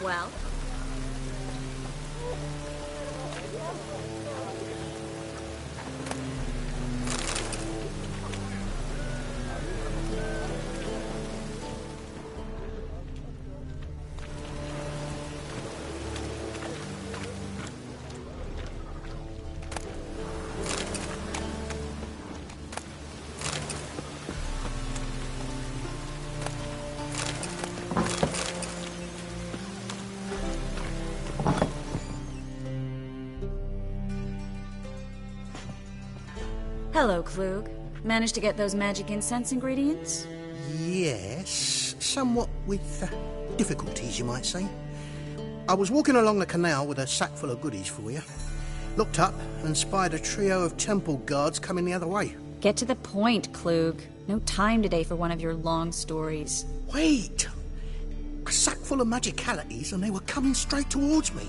Well? Hello, Klug. Managed to get those magic incense ingredients? Yes, somewhat with difficulties, you might say. I was walking along the canal with a sack full of goodies for you. Looked up and spied a trio of temple guards coming the other way. Get to the point, Klug. No time today for one of your long stories. Wait! A sack full of magicalities and they were coming straight towards me.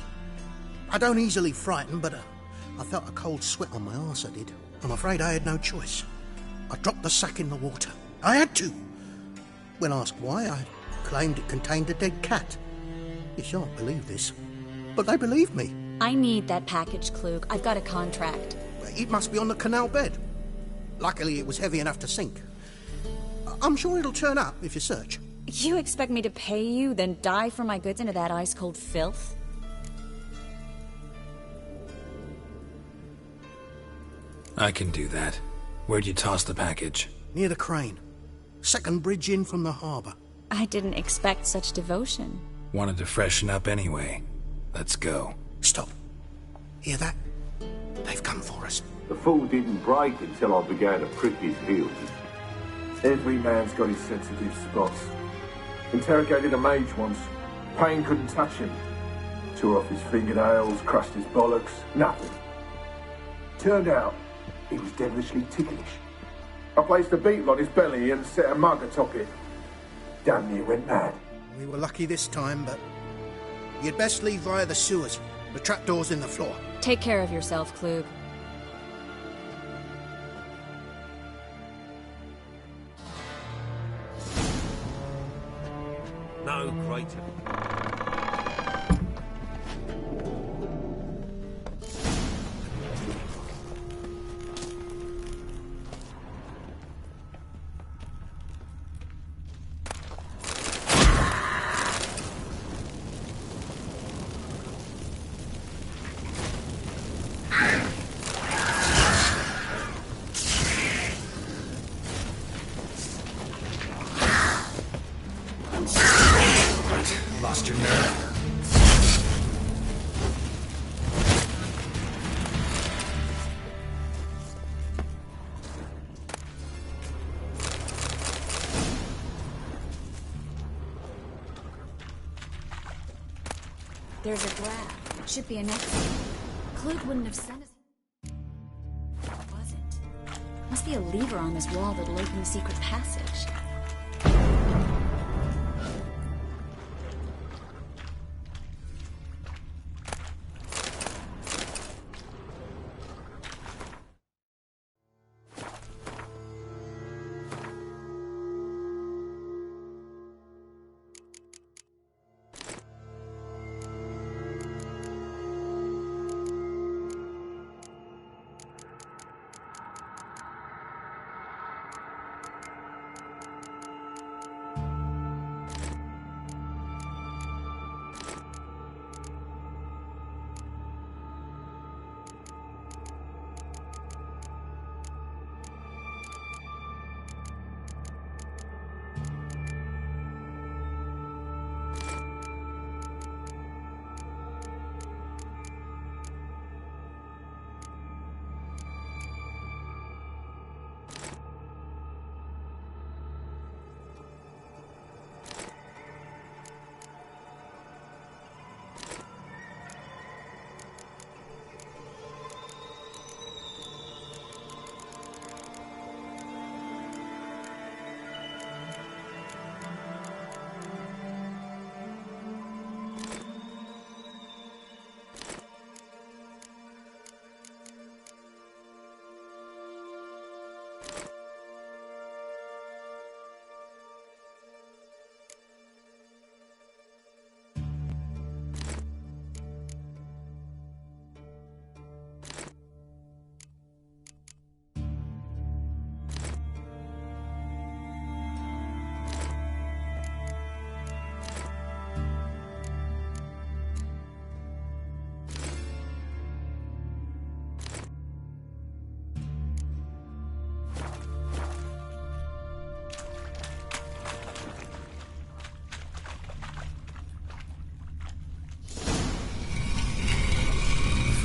I don't easily frighten, but I felt a cold sweat on my arse, I did. I'm afraid I had no choice. I dropped the sack in the water. I had to. When asked why, I claimed it contained a dead cat. You shan't believe this, but they believed me. I need that package, Klug. I've got a contract. It must be on the canal bed. Luckily, it was heavy enough to sink. I'm sure it'll turn up if you search. You expect me to pay you, then dive for my goods into that ice-cold filth? I can do that. Where'd you toss the package? Near the crane. Second bridge in from the harbour. I didn't expect such devotion. Wanted to freshen up anyway. Let's go. Stop. Hear that? They've come for us. The fall didn't break until I began to prick his heels. Every man's got his sensitive spots. Interrogated a mage once. Pain couldn't touch him. Tore off his fingernails, crushed his bollocks, nothing. Turned out, he was devilishly ticklish. I placed a beetle on his belly and set a mug atop it. Damn near went mad. We were lucky this time, but you'd best leave via the sewers. The trapdoor's in the floor. Take care of yourself, Klug. No greater. Lost your nerve. There's a grab. It should be an exit. Klug wouldn't have sent us. Wasn't. Must be a lever on this wall that'll open the secret passage.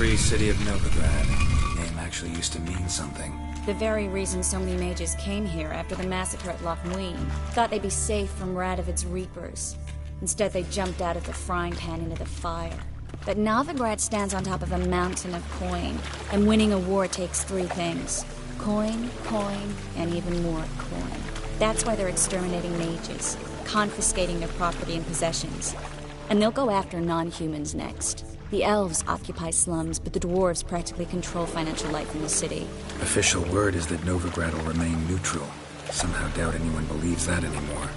Free City of Novigrad. Name actually used to mean something. The very reason so many mages came here after the massacre at Loch Muin. Thought they'd be safe from Radovid's reapers. Instead, they jumped out of the frying pan into the fire. But Novigrad stands on top of a mountain of coin, and winning a war takes three things. Coin, coin, and even more coin. That's why they're exterminating mages, confiscating their property and possessions. And they'll go after non-humans next. The elves occupy slums, but the dwarves practically control financial life in the city. Official word is that Novigrad will remain neutral. Somehow doubt anyone believes that anymore.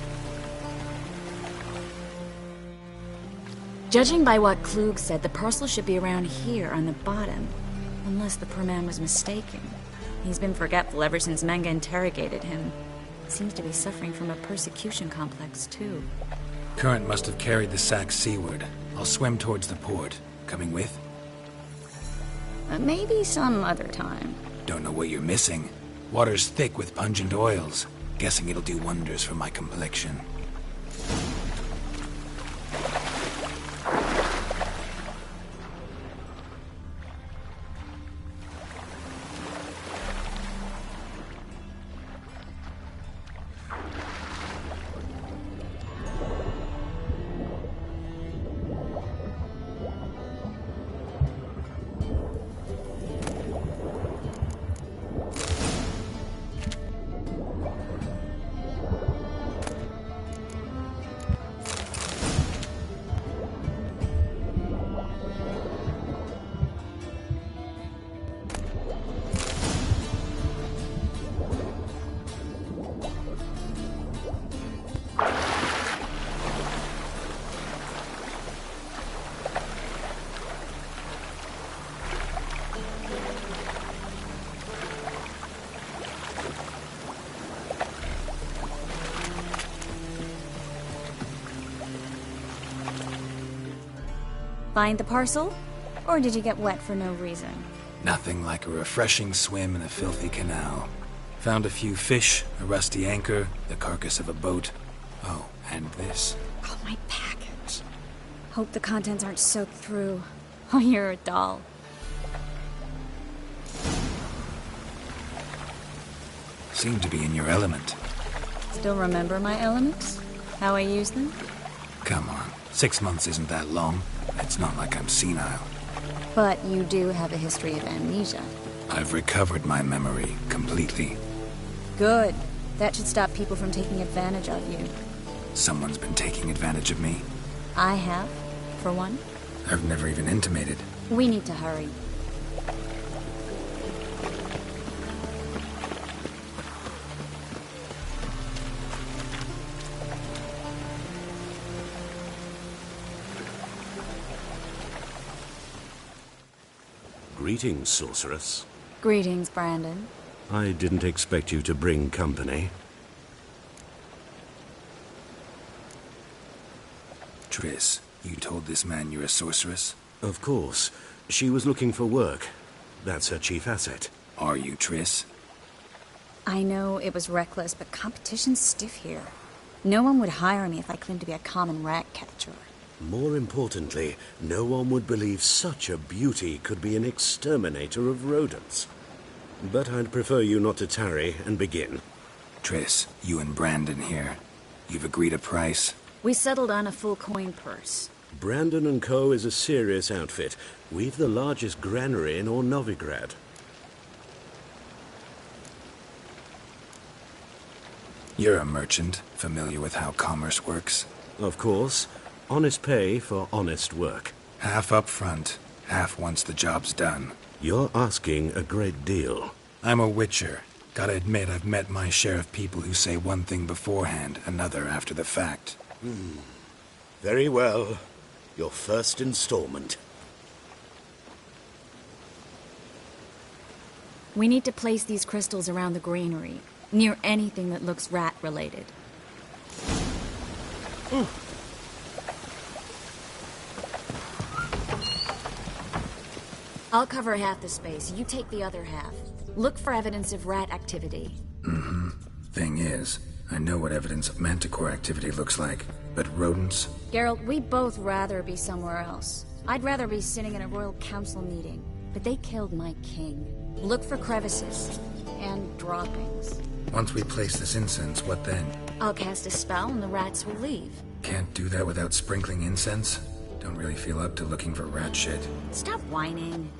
Judging by what Klug said, the parcel should be around here on the bottom. Unless the poor man was mistaken. He's been forgetful ever since Manga interrogated him. Seems to be suffering from a persecution complex, too. Current must have carried the sack seaward. I'll swim towards the port. Coming with? Maybe some other time. Don't know what you're missing. Water's thick with pungent oils. Guessing it'll do wonders for my complexion. Find the parcel? Or did you get wet for no reason? Nothing like a refreshing swim in a filthy canal. Found a few fish, a rusty anchor, the carcass of a boat. Oh, and this. Oh, my package. Hope the contents aren't soaked through. Oh, you're a doll. Seem to be in your element. Still remember my elements? How I use them? Come on, 6 months isn't that long. It's not like I'm senile. But you do have a history of amnesia. I've recovered my memory completely. Good. That should stop people from taking advantage of you. Someone's been taking advantage of me. I have, for one. I've never even intimated. We need to hurry. Greetings, sorceress. Greetings, Brandon. I didn't expect you to bring company. Triss, you told this man you're a sorceress? Of course. She was looking for work. That's her chief asset. Are you, Triss? I know it was reckless, but competition's stiff here. No one would hire me if I claimed to be a common rat catcher. More importantly, no one would believe such a beauty could be an exterminator of rodents. But I'd prefer you not to tarry and begin. Triss, you and Brandon here. You've agreed a price? We settled on a full coin purse. Brandon and Co. is a serious outfit. We've the largest granary in all Novigrad. You're a merchant, familiar with how commerce works? Of course. Honest pay for honest work. Half up front, half once the job's done. You're asking a great deal. I'm a witcher. Gotta admit, I've met my share of people who say one thing beforehand, another after the fact. Very well. Your first installment. We need to place these crystals around the granary, near anything that looks rat-related. I'll cover half the space. You take the other half. Look for evidence of rat activity. Thing is, I know what evidence of manticore activity looks like, but rodents? Geralt, we'd both rather be somewhere else. I'd rather be sitting in a royal council meeting. but they killed my king. Look for crevices and droppings. Once we place this incense, what then? I'll cast a spell and the rats will leave. Can't do that without sprinkling incense? Don't really feel up to looking for rat shit. Stop whining.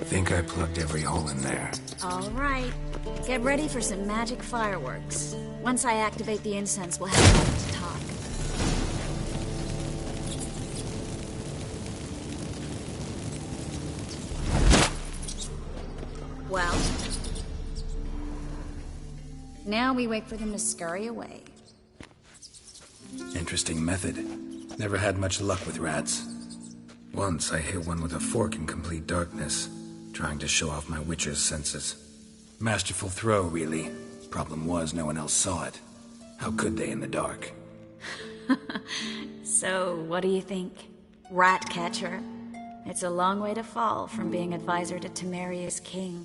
Think I plugged every hole in there. All right. Get ready for some magic fireworks. Once I activate the incense, we'll have a moment to talk. Well? Now we wait for them to scurry away. Interesting method. Never had much luck with rats. Once I hit one with a fork in complete darkness, trying to show off my witcher's senses. Masterful throw, really. Problem was, no one else saw it. How could they in the dark? So, what do you think? Rat catcher? It's a long way to fall from being advisor to Temeria's king.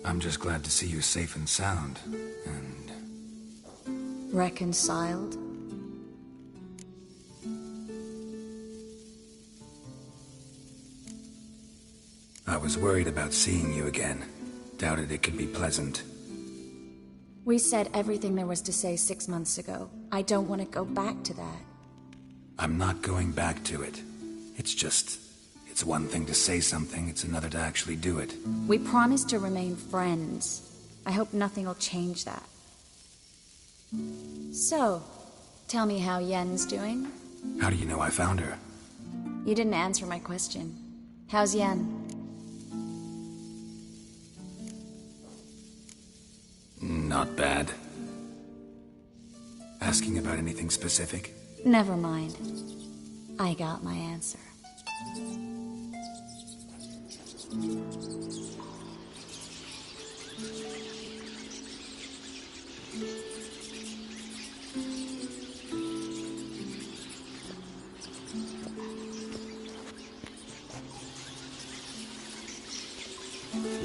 I'm just glad to see you safe and sound. And... Reconciled? I was worried about seeing you again. Doubted it could be pleasant. We said everything there was to say 6 months ago. I don't want to go back to that. I'm not going back to it. It's one thing to say something, it's another to actually do it. We promised to remain friends. I hope nothing will change that. So, tell me how Yen's doing? How do you know I found her? You didn't answer my question. How's Yen? Not bad. Asking about anything specific? Never mind. I got my answer.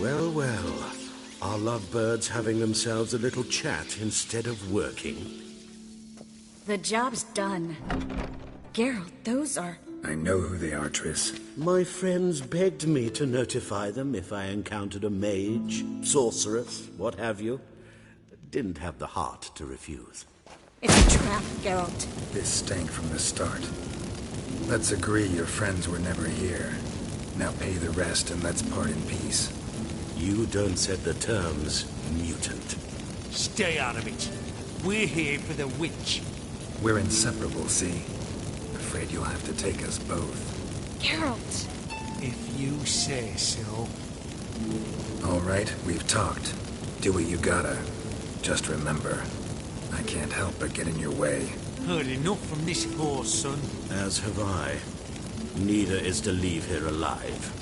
Well, well. Our lovebirds having themselves a little chat instead of working. The job's done. Geralt, those are... I know who they are, Triss. My friends begged me to notify them if I encountered a mage, sorceress, what have you. Didn't have the heart to refuse. It's a trap, Geralt. This stank from the start. Let's agree your friends were never here. Now pay the rest and let's part in peace. You don't set the terms, mutant. Stay out of it. We're here for the witch. We're inseparable, see? Afraid you'll have to take us both. Geralt! If you say so. All right, we've talked. Do what you gotta. Just remember, I can't help but get in your way. Heard enough from this horse, son. As have I. Neither is to leave here alive.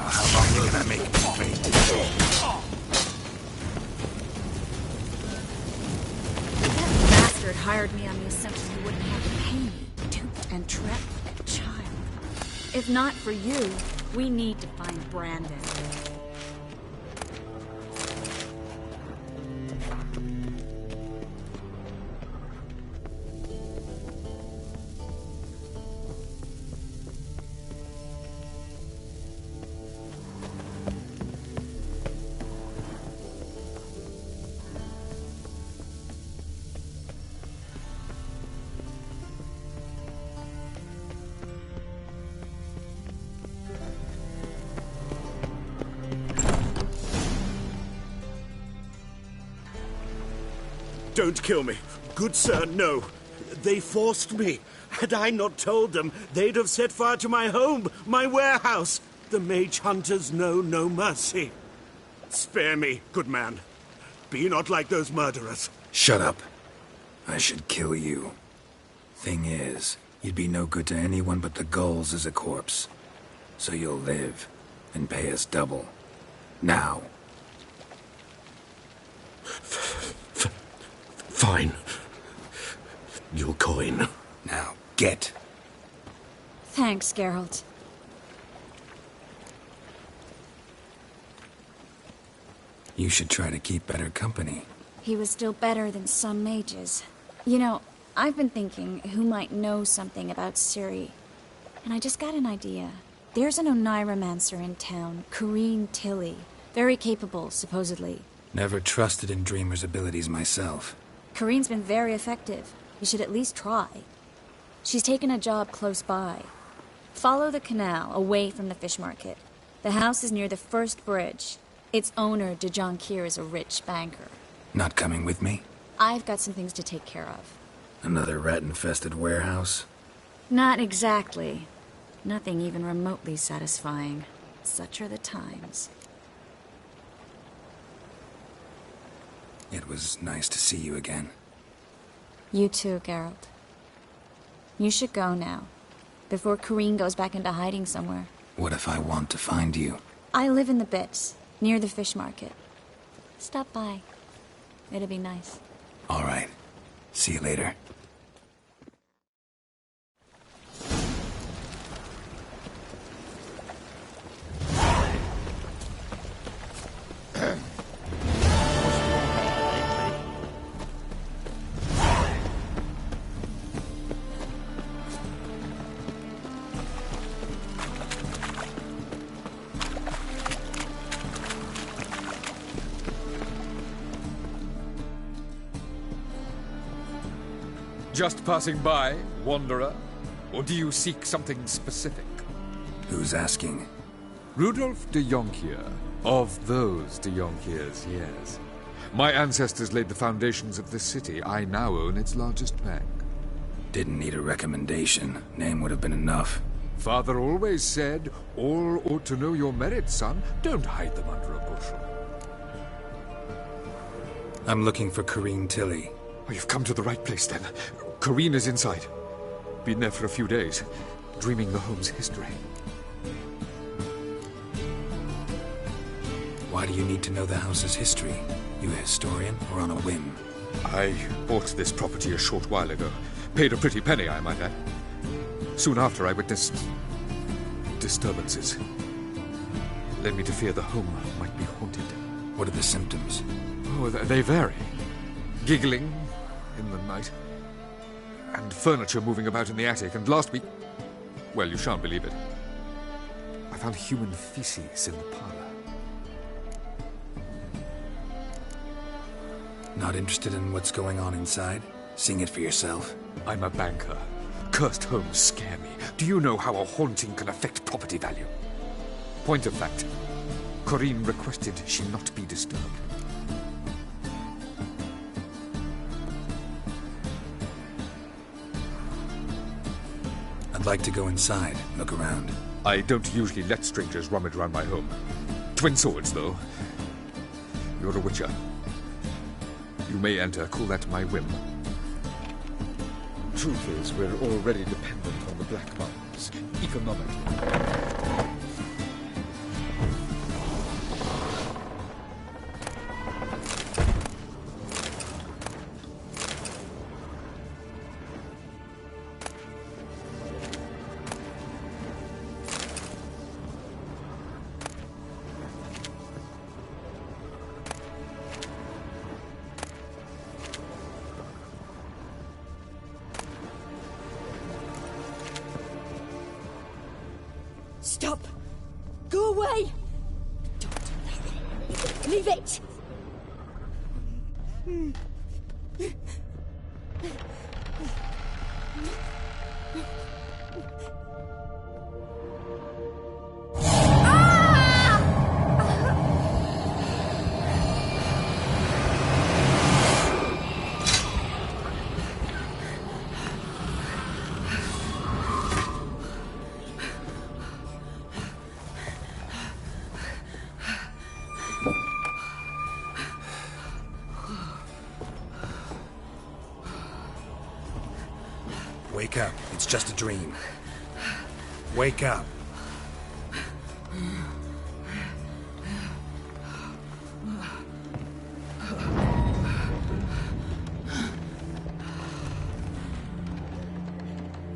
How long you gonna make me wait? That bastard hired me on the assumption you wouldn't have to pay me. Duped and trapped like a child. If not for you, we need to find Brandon. Don't kill me. Good sir, no. They forced me. Had I not told them, they'd have set fire to my home, my warehouse. The mage hunters know no mercy. Spare me, good man. Be not like those murderers. Shut up. I should kill you. Thing is, you'd be no good to anyone but the gulls as a corpse. So you'll live, and pay us double. Now. Fine. Your coin. Now, get. Thanks, Geralt. You should try to keep better company. He was still better than some mages. You know, I've been thinking who might know something about Ciri. And I just got an idea. There's an Oneiromancer in town, Corrine Tilly. Very capable, supposedly. Never trusted in Dreamer's abilities myself. Corrine's been very effective. You should at least try. She's taken a job close by. Follow the canal, away from the fish market. The house is near the first bridge. Its owner, de Jonquier, is a rich banker. Not coming with me? I've got some things to take care of. Another rat-infested warehouse? Not exactly. Nothing even remotely satisfying. Such are the times. It was nice to see you again. You too, Geralt. You should go now, before Corrine goes back into hiding somewhere. What if I want to find you? I live in the Bits, near the fish market. Stop by. It'll be nice. All right. See you later. Just passing by, wanderer? Or do you seek something specific? Who's asking? Rudolf de Jonquier. Of those de Jonquiers, yes. My ancestors laid the foundations of this city. I now own its largest bank. Didn't need a recommendation. Name would have been enough. Father always said, all ought to know your merits, son. Don't hide them under a bushel. I'm looking for Corrine Tilly. Oh, you've come to the right place, then. Corrine is inside. Been there for a few days, dreaming the home's history. Why do you need to know the house's history? You a historian or on a whim? I bought this property a short while ago. Paid a pretty penny, I might add. Soon after, I witnessed disturbances. Led me to fear the home might be haunted. What are the symptoms? Oh, they vary. Giggling in the night. And furniture moving about in the attic. And last week... well, you shan't believe it. I found human feces in the parlor. Not interested in what's going on inside? Seeing it for yourself? I'm a banker. Cursed homes scare me. Do you know how a haunting can affect property value? Point of fact, Corrine requested she not be disturbed. I'd like to go inside, look around. I don't usually let strangers rummage around my home. Twin swords, though. You're a witcher. You may enter, call that my whim. Truth is, we're already dependent on the Black Mountains, economically. Stop! Go away! Don't. Leave it! Wake up. It's just a dream. Wake up.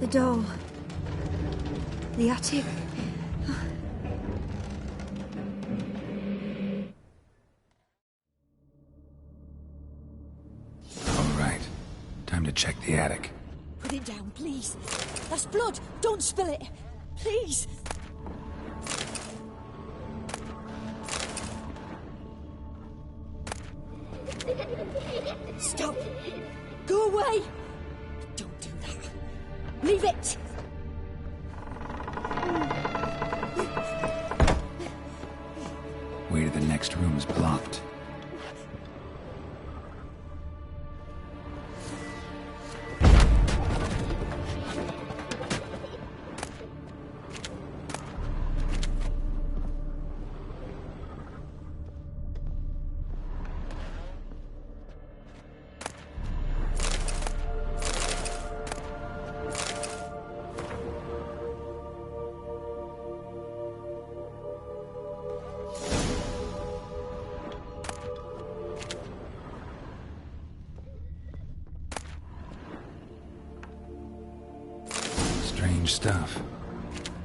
The doll. The attic. All right. Time to check the attic. Put it down, please. That's blood. Don't spill it. Please. Stop. Go away. Don't do that. Leave it. Way to the next room's blocked. Strange stuff.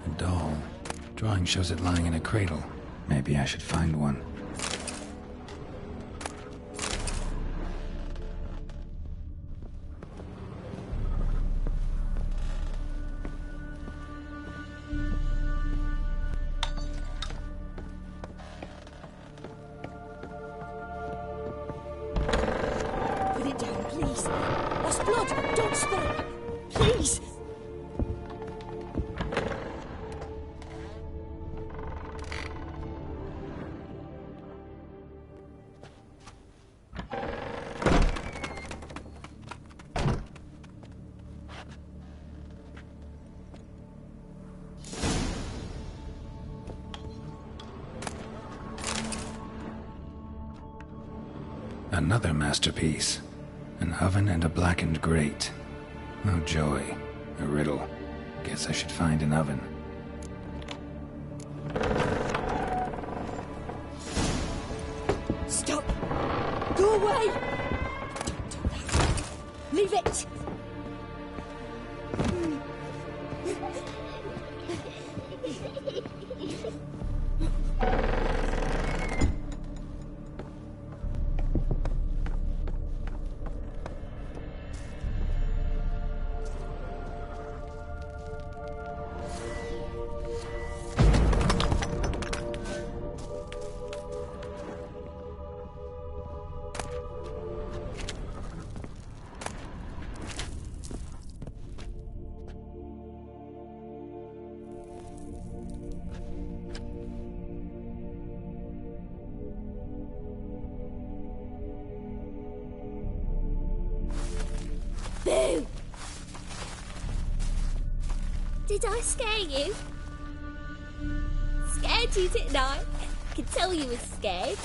A doll. Drawing shows it lying in a cradle. Maybe I should find one. Put it down, please. That's blood. Don't spill it. Please. Another masterpiece. An oven and a blackened grate. Oh joy. A riddle. Guess I should find an oven. Stop. Go away. Don't do that. Leave it. Boo! Did I scare you? Scared you, didn't I? Could tell you was scared.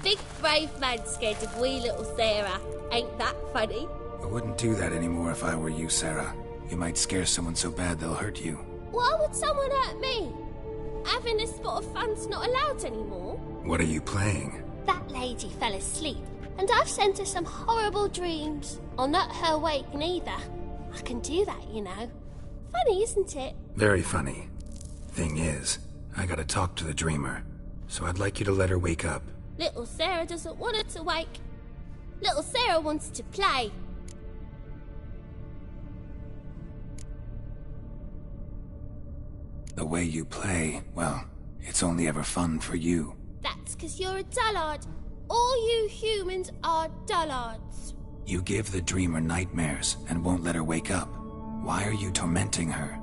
Big brave man scared of wee little Sarah. Ain't that funny? I wouldn't do that anymore if I were you, Sarah. You might scare someone so bad they'll hurt you. Why would someone hurt me? Having a spot of fun's not allowed anymore. What are you playing? That lady fell asleep, and I've sent her some horrible dreams. I'll not her wake neither. I can do that, you know. Funny, isn't it? Very funny. Thing is, I gotta talk to the dreamer, so I'd like you to let her wake up. Little Sarah doesn't want her to wake. Little Sarah wants to play. The way you play, well, it's only ever fun for you. That's 'cause you're a dullard. All you humans are dullards. You give the dreamer nightmares and won't let her wake up. Why are you tormenting her?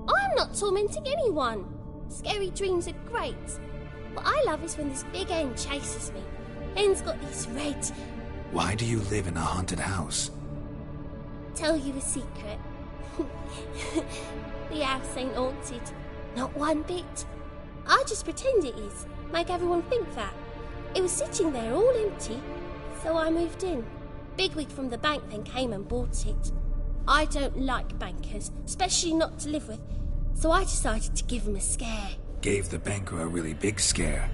I'm not tormenting anyone. Scary dreams are great. What I love is when this big hen chases me. Hen's got these red... Why do you live in a haunted house? Tell you a secret. The house ain't haunted. Not one bit. I just pretend it is. Make everyone think that. It was sitting there all empty, so I moved in. Bigwig from the bank then came and bought it. I don't like bankers, especially not to live with, so I decided to give him a scare. Gave the banker a really big scare.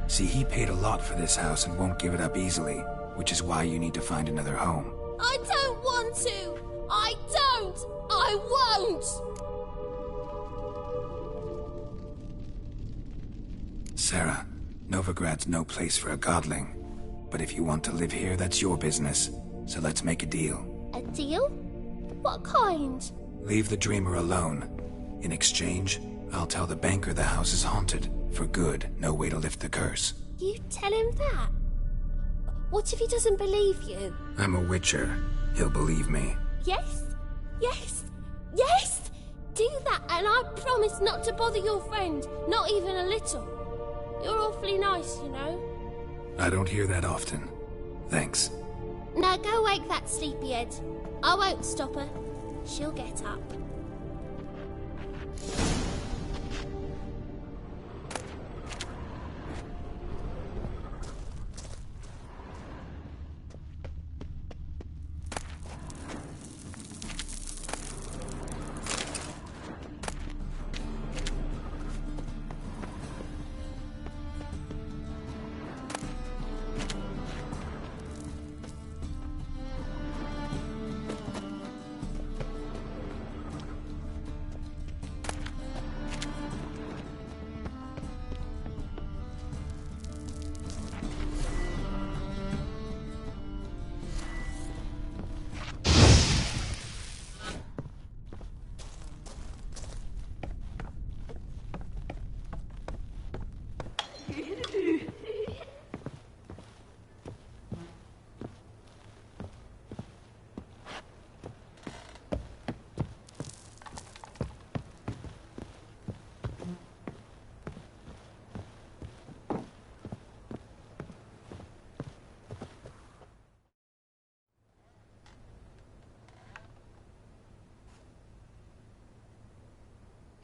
See, he paid a lot for this house and won't give it up easily, which is why you need to find another home. I don't want to. I don't! I won't! Sarah, Novigrad's no place for a godling. But if you want to live here, that's your business. So let's make a deal. A deal? What kind? Leave the dreamer alone. In exchange, I'll tell the banker the house is haunted. For good, no way to lift the curse. You tell him that? What if he doesn't believe you? I'm a witcher. He'll believe me. Yes? Yes? Yes! Do that and I promise not to bother your friend. Not even a little. You're awfully nice, you know. I don't hear that often. Thanks. Now go wake that sleepyhead. I won't stop her. She'll get up.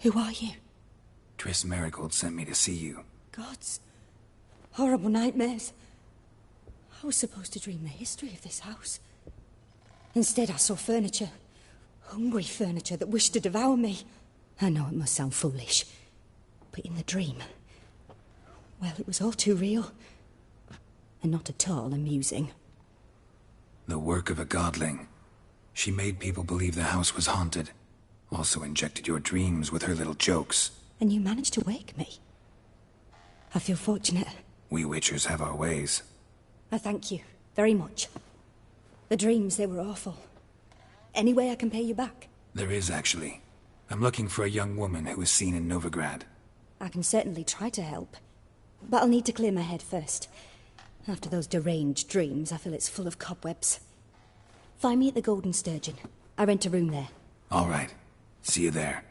Who are you? Triss Marigold sent me to see you. Gods. Horrible nightmares. I was supposed to dream the history of this house. Instead, I saw furniture. Hungry furniture that wished to devour me. I know it must sound foolish, but in the dream, well, it was all too real. And not at all amusing. The work of a godling. She made people believe the house was haunted. Also injected your dreams with her little jokes. And you managed to wake me. I feel fortunate. We witchers have our ways. I thank you very much. The dreams, they were awful. Any way I can pay you back? There is, actually. I'm looking for a young woman who was seen in Novigrad. I can certainly try to help. But I'll need to clear my head first. After those deranged dreams, I feel it's full of cobwebs. Find me at the Golden Sturgeon. I rent a room there. All right. See you there.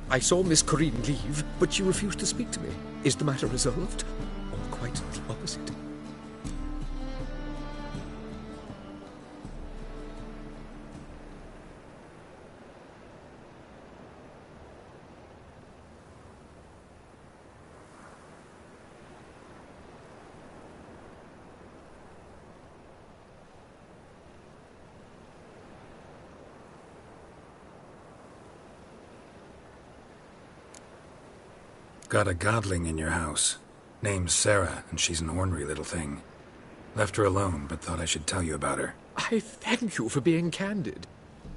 I saw Miss Corinne leave, but she refused to speak to me. Is the matter resolved? Or quite the opposite? Got a godling in your house. Name's Sarah, and she's an ornery little thing. Left her alone, but thought I should tell you about her. I thank you for being candid.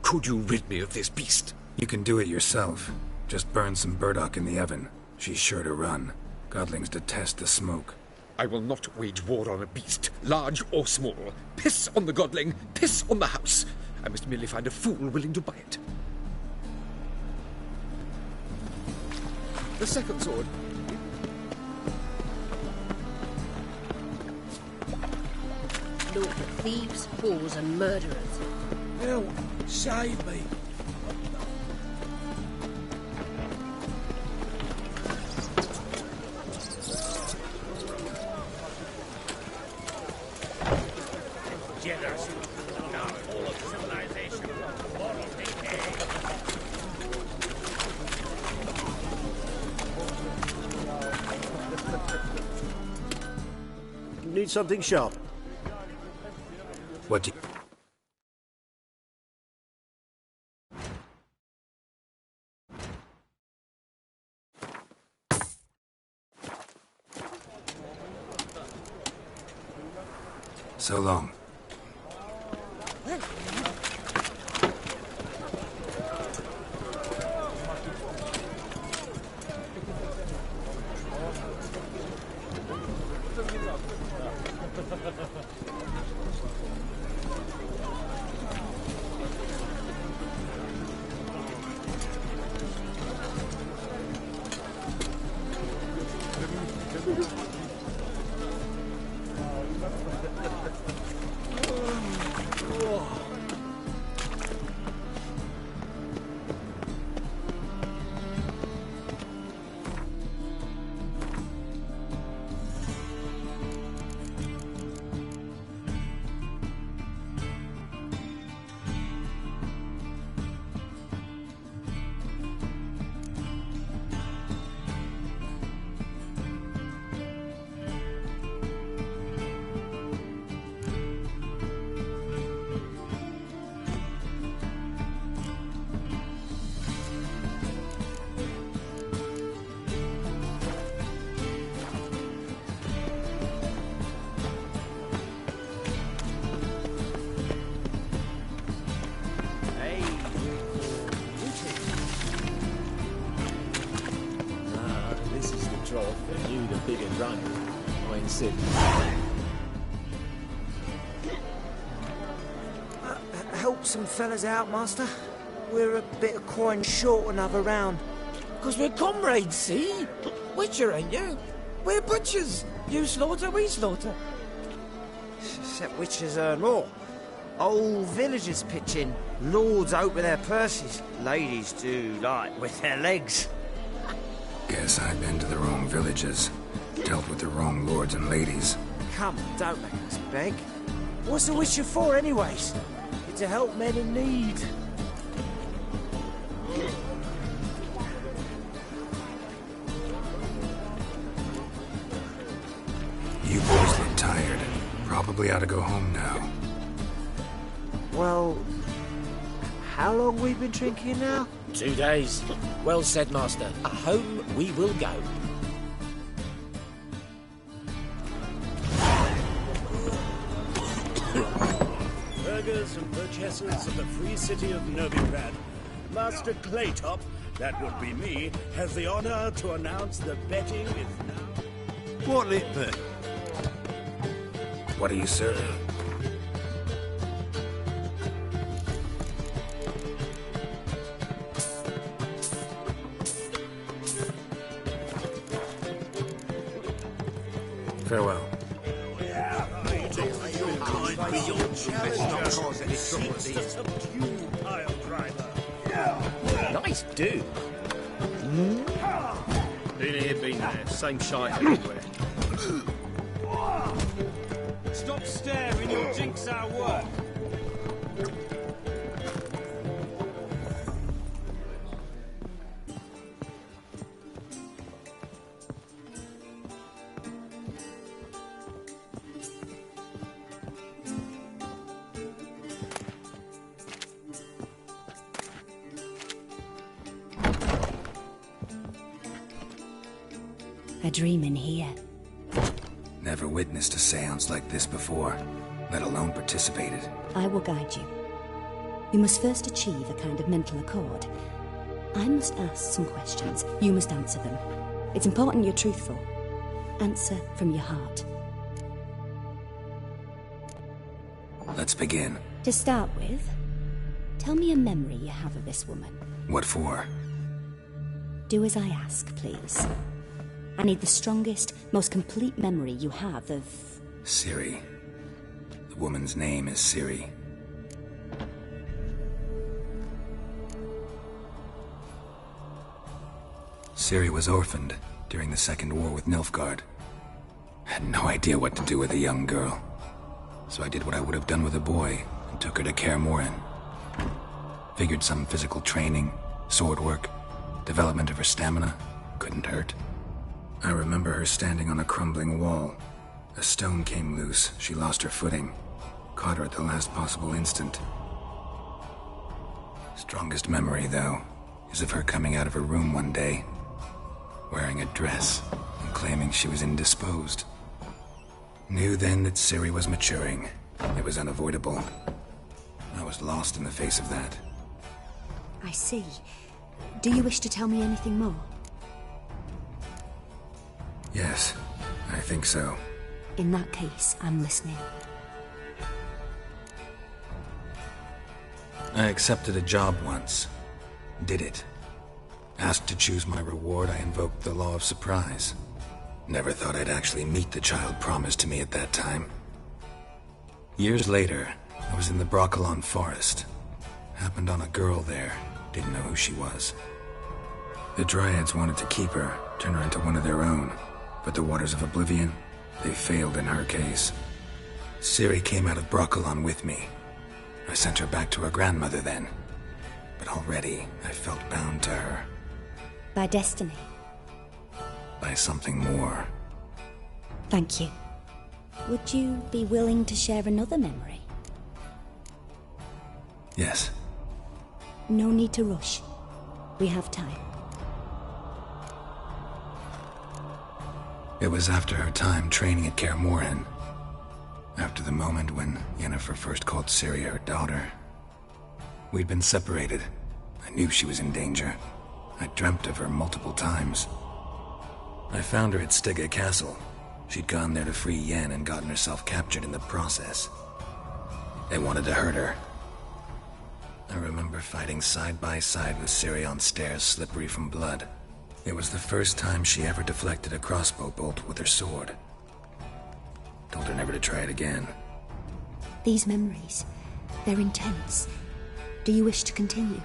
Could you rid me of this beast? You can do it yourself. Just burn some burdock in the oven. She's sure to run. Godlings detest the smoke. I will not wage war on a beast, large or small. Piss on the godling, piss on the house. I must merely find a fool willing to buy it. The second sword. Look at thieves, whores and murderers. Help! Save me! Generous. Now all of civilization. Moral decay. Need something sharp. What do you... So long. For you, the bigger drunk. I insist. Help some fellas out, Master. We're a bit of coin short another round. Because we're comrades, see? Witcher, ain't you? We're butchers. You slaughter, we slaughter. Except witchers earn more. Old villagers pitch in. Lords open their purses. Ladies do like with their legs. Guess I've been to the wrong villages. Dealt with the wrong lords and ladies. Come, don't make us beg. What's a witcher for, anyways? It's to help men in need. You boys look tired. Probably ought to go home now. Well, how long we been drinking now? 2 days. Well said, Master. Home we will go. Burghers and purchasers of the free city of Novigrad, Master Claytop, that would be me, has the honor to announce the betting is now... What'll it be? What are you serving? Farewell. Nice do. Been here, been there. Same shite everywhere. Stop staring, you'll jinx our work. A dream in here. Never witnessed a seance like this before, let alone participated. I will guide you. You must first achieve a kind of mental accord. I must ask some questions. You must answer them. It's important you're truthful. Answer from your heart. Let's begin. To start with, tell me a memory you have of this woman. What for? Do as I ask, please. I need the strongest, most complete memory you have of... Ciri. The woman's name is Ciri. Ciri was orphaned during the Second War with Nilfgaard. Had no idea what to do with a young girl. So I did what I would have done with a boy and took her to Kaer Morhen. Figured some physical training, sword work, development of her stamina couldn't hurt. I remember her standing on a crumbling wall. A stone came loose. She lost her footing. Caught her at the last possible instant. Strongest memory, though, is of her coming out of her room one day, wearing a dress and claiming she was indisposed. Knew then that Ciri was maturing. It was unavoidable. I was lost in the face of that. I see. Do you wish to tell me anything more? Yes, I think so. In that case, I'm listening. I accepted a job once. Did it. Asked to choose my reward, I invoked the law of surprise. Never thought I'd actually meet the child promised to me at that time. Years later, I was in the Broccolon forest. Happened on a girl there. Didn't know who she was. The Dryads wanted to keep her, turn her into one of their own. But the Waters of Oblivion, they failed in her case. Ciri came out of Broccolon with me. I sent her back to her grandmother then. But already, I felt bound to her. By destiny? By something more. Thank you. Would you be willing to share another memory? Yes. No need to rush. We have time. It was after her time training at Kaer Morhen. After the moment when Yennefer first called Ciri her daughter. We'd been separated. I knew she was in danger. I dreamt of her multiple times. I found her at Stygga Castle. She'd gone there to free Yen and gotten herself captured in the process. They wanted to hurt her. I remember fighting side by side with Ciri on stairs slippery from blood. It was the first time she ever deflected a crossbow bolt with her sword. Told her never to try it again. These memories, they're intense. Do you wish to continue?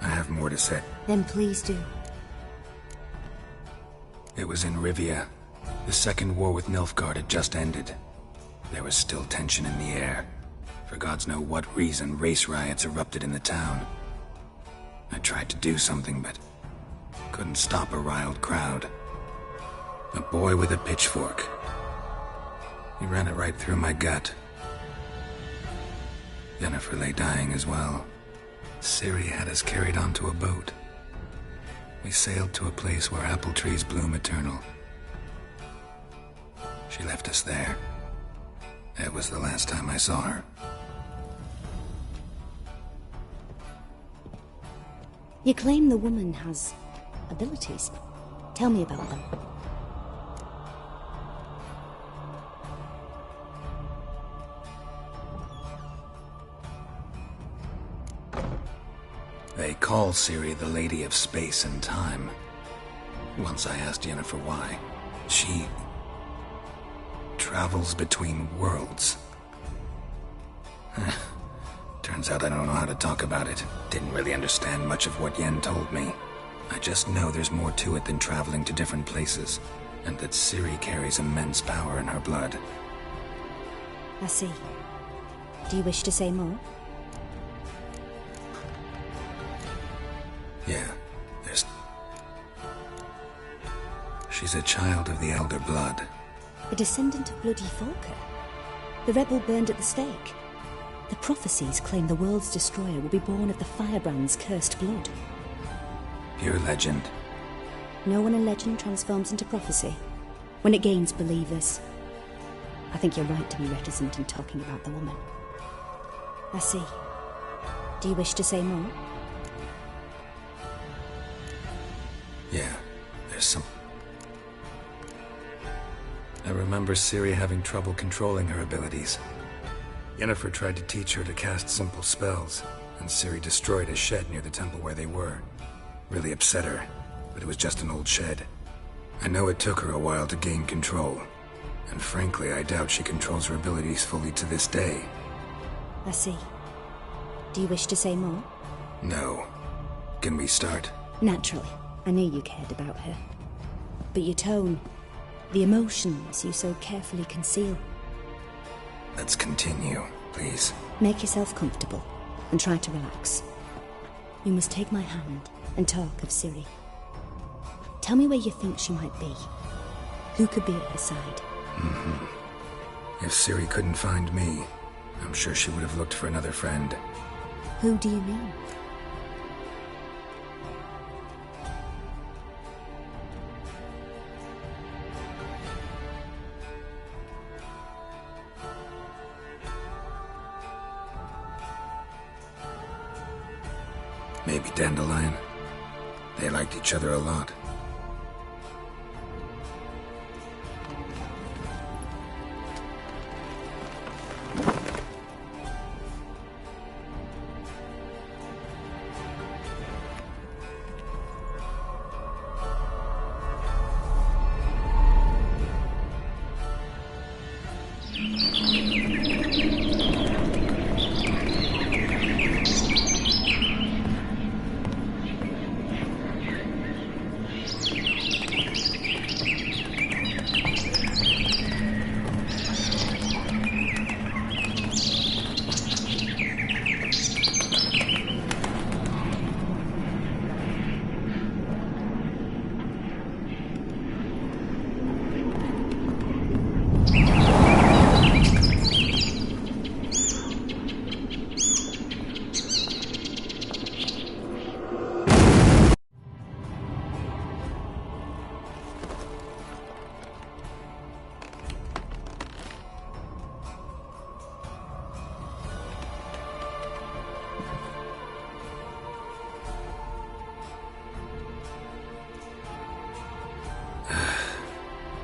I have more to say. Then please do. It was in Rivia. The second war with Nilfgaard had just ended. There was still tension in the air. For gods know what reason, race riots erupted in the town. I tried to do something, but couldn't stop a riled crowd. A boy with a pitchfork. He ran it right through my gut. Yennefer lay dying as well. Ciri had us carried onto a boat. We sailed to a place where apple trees bloom eternal. She left us there. That was the last time I saw her. You claim the woman has abilities. Tell me about them. They call Ciri the Lady of Space and Time. Once I asked Yennefer why. She travels between worlds. Turns out I don't know how to talk about it. Didn't really understand much of what Yen told me. I just know there's more to it than traveling to different places, and that Ciri carries immense power in her blood. I see. Do you wish to say more? Yeah, she's a child of the Elder Blood. A descendant of bloody Falker. The rebel burned at the stake. The prophecies claim the world's destroyer will be born of the Firebrand's cursed blood. Pure legend. No one in legend transforms into prophecy. When it gains believers. I think you're right to be reticent in talking about the woman. I see. Do you wish to say more? Yeah, there's some... I remember Ciri having trouble controlling her abilities. Yennefer tried to teach her to cast simple spells, and Ciri destroyed a shed near the temple where they were. Really upset her, but it was just an old shed. I know it took her a while to gain control, and frankly, I doubt she controls her abilities fully to this day. I see. Do you wish to say more? No. Can we start? Naturally. I knew you cared about her. But your tone, the emotions you so carefully conceal. Let's continue, please. Make yourself comfortable and try to relax. You must take my hand and talk of Ciri. Tell me where you think she might be. Who could be at her side? If Ciri couldn't find me, I'm sure she would have looked for another friend. Who do you mean? Maybe Dandelion. They liked each other a lot.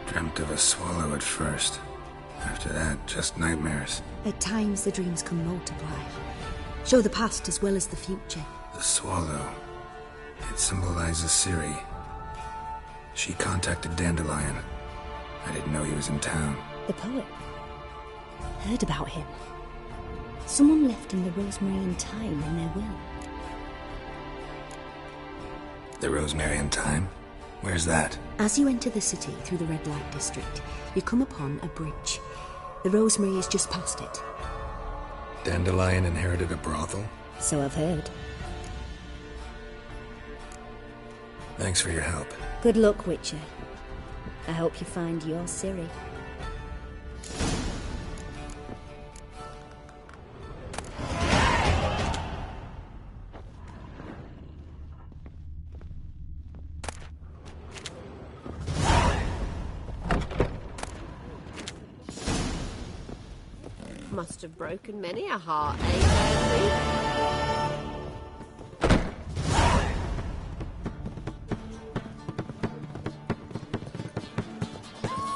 Dreamt of a swallow at first. After that, just nightmares. At times the dreams can multiply. Show the past as well as the future. The swallow. It symbolizes Ciri. She contacted Dandelion. I didn't know he was in town. The poet. Heard about him. Someone left him the rosemary and thyme in their will. The rosemary and thyme? Where's that? As you enter the city through the red light district, you come upon a bridge. The rosemary is just past it. Dandelion inherited a brothel? So I've heard. Thanks for your help. Good luck, Witcher. I hope you find your Ciri. Must have broken many a heart, eh,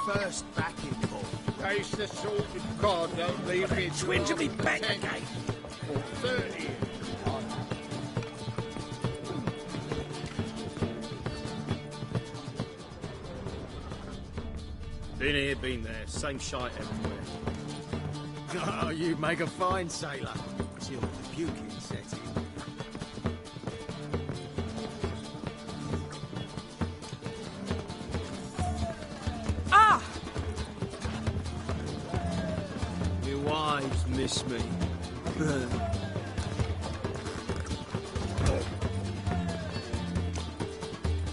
First backing ball. Taste the salt. God, don't leave me. Twin to be back again. For 30. Been here, been there. Same shite everywhere. Oh, you make a fine sailor. Till the puking set in. Ah! My wives miss me.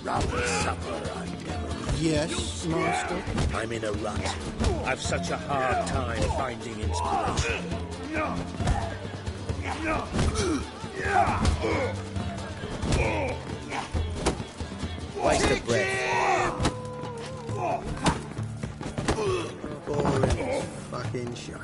Rather supper, I never. Yes, master. I'm in a rut. I've such a hard time finding inspiration. Waste of breath. Boring fucking shite.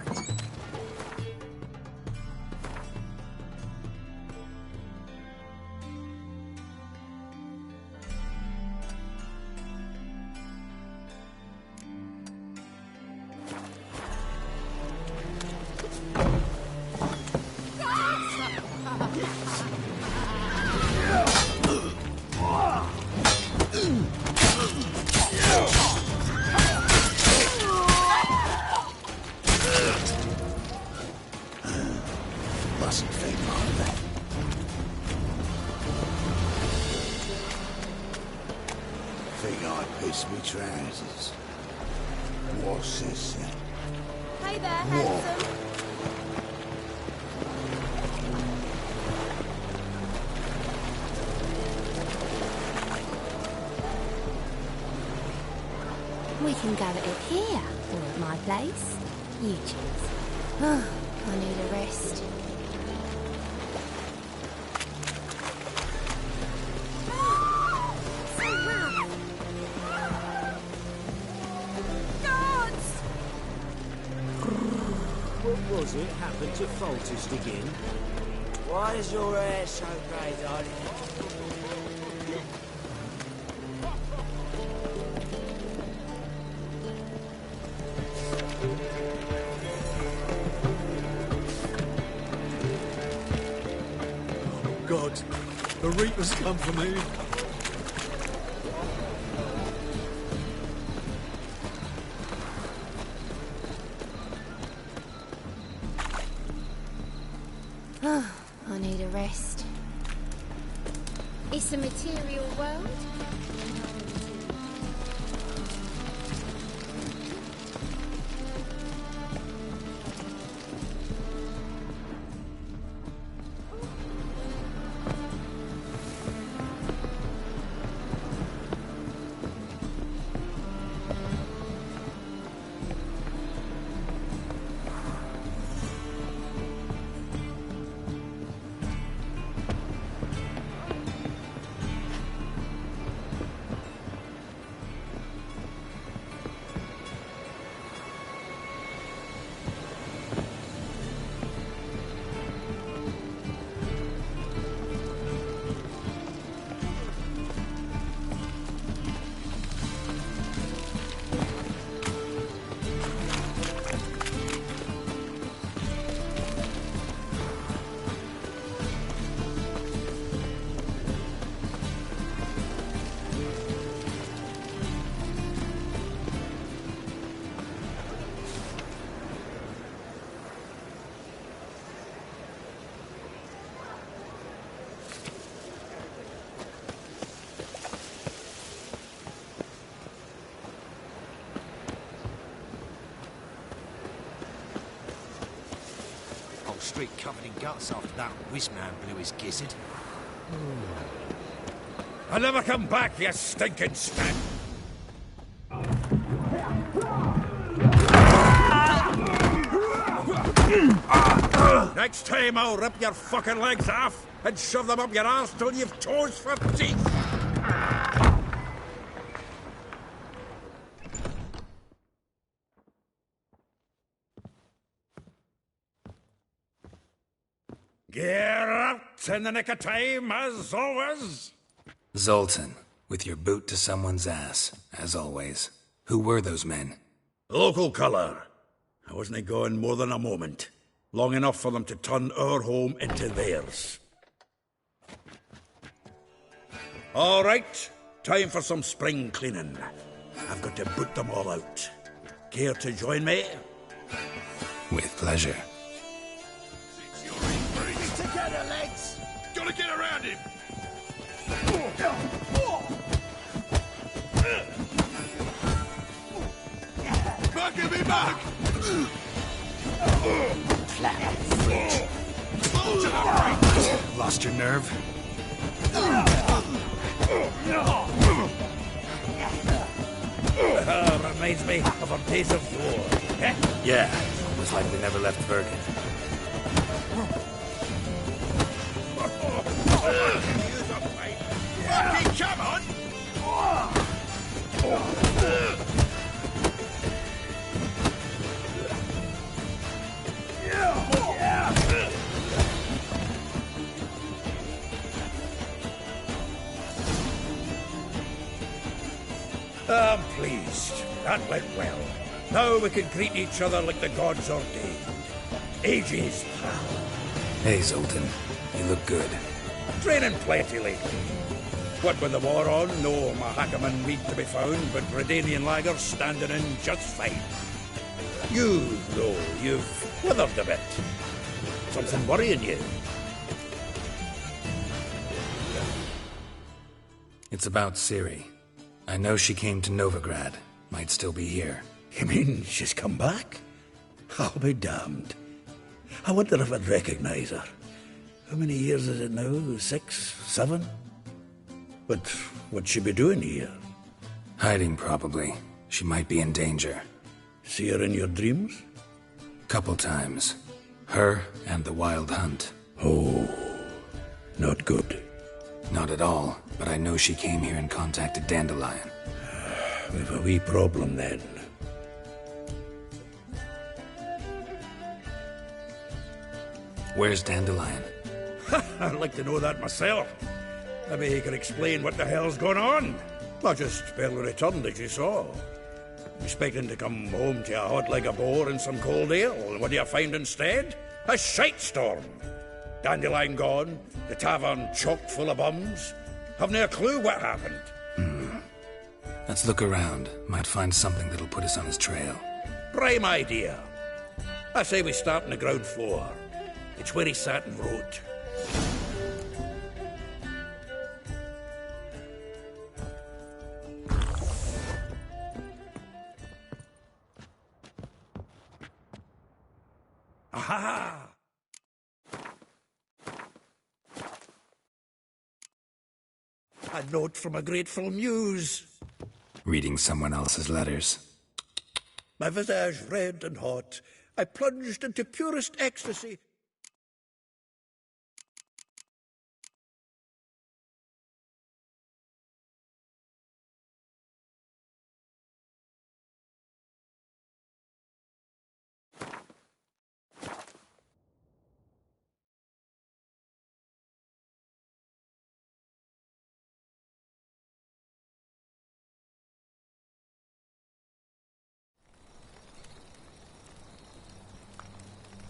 Mustn't think like that. Think I pissed me trousers. What's this then? Hey there, handsome. We can go at it here, or at my place. You choose. I need a rest. What was it happened to Foltest again? Why is your hair so grey, darling? Oh, God. The Reapers come for me. I need a rest. It's a material world. Street covered in guts after that whizman blew his gizzard. I'll never come back, you stinking spat! Next time I'll rip your fucking legs off and shove them up your arse till you've toes for teeth! Get out in the nick of time, as always! Zoltan, with your boot to someone's ass, as always. Who were those men? Local colour. I wasn't gone more than a moment. Long enough for them to turn our home into theirs. All right, time for some spring cleaning. I've got to boot them all out. Care to join me? With pleasure. Together, legs! Gotta get around him! Back at me back! Lost your nerve? Reminds me of our days of war. Eh? Yeah, almost like we never left Bergen. Fucking come on! I'm pleased. That went well. Now we can greet each other like the gods ordained. Ages, pal. Hey, Zoltan. You look good. Training plenty lately. What with the war on, no Mahakaman meat to be found, but Redanian lagers standing in just fine. You, though, you've withered a bit. Something worrying you? It's about Ciri. I know she came to Novigrad. Might still be here. You mean she's come back? I'll be damned. I wonder if I'd recognize her. How many years is it now? 6, 7? But what'd she be doing here? Hiding, probably. She might be in danger. See her in your dreams? Couple times. Her and the Wild Hunt. Oh, not good. Not at all, but I know she came here and contacted Dandelion. We've a wee problem then. Where's Dandelion? I'd like to know that myself. Maybe he can explain what the hell's going on. Not just barely returned, as you saw. Expecting to come home to a hot like a boar and some cold ale, and what do you find instead? A shite storm. Dandelion gone, the tavern chock full of bums. Have no clue what happened. Let's look around. Might find something that'll put us on his trail. Prime idea. I say we start on the ground floor. It's where he sat and wrote. Aha! A note from a grateful muse. Reading someone else's letters. My visage red and hot, I plunged into purest ecstasy.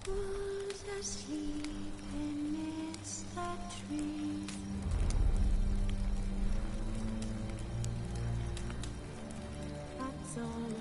Was asleep amidst the trees. That's all